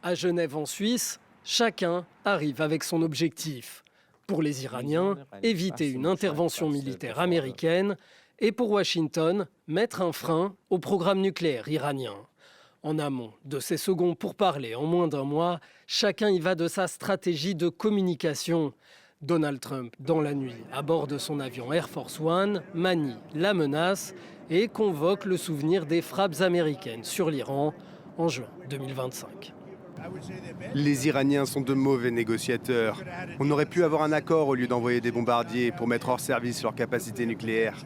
À Genève en Suisse, chacun arrive avec son objectif. Pour les Iraniens, éviter une intervention militaire américaine et pour Washington, mettre un frein au programme nucléaire iranien. En amont de ces seconds pourparlers en moins d'un mois, chacun y va de sa stratégie de communication. Donald Trump, dans la nuit, à bord de son avion Air Force One, manie la menace et convoque le souvenir des frappes américaines sur l'Iran en juin 2025. Les Iraniens sont de mauvais négociateurs. On aurait pu avoir un accord au lieu d'envoyer des bombardiers pour mettre hors service leur capacité nucléaire.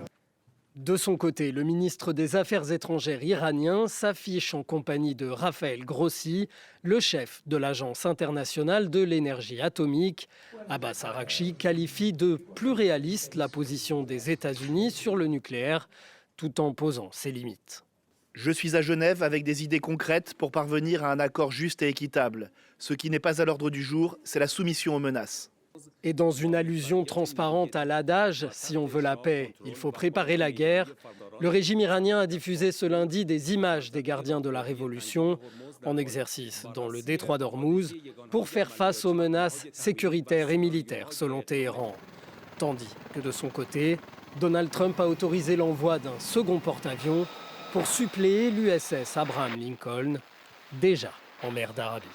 De son côté, le ministre des Affaires étrangères iranien s'affiche en compagnie de Raphaël Grossi, le chef de l'Agence internationale de l'énergie atomique. Abbas Araghchi qualifie de plus réaliste la position des États-Unis sur le nucléaire, tout en posant ses limites. Je suis à Genève avec des idées concrètes pour parvenir à un accord juste et équitable. Ce qui n'est pas à l'ordre du jour, c'est la soumission aux menaces. Et dans une allusion transparente à l'adage « si on veut la paix, il faut préparer la guerre », le régime iranien a diffusé ce lundi des images des gardiens de la révolution en exercice dans le détroit d'Ormuz pour faire face aux menaces sécuritaires et militaires selon Téhéran. Tandis que de son côté, Donald Trump a autorisé l'envoi d'un second porte-avions pour suppléer l'USS Abraham Lincoln, déjà en mer d'Arabie.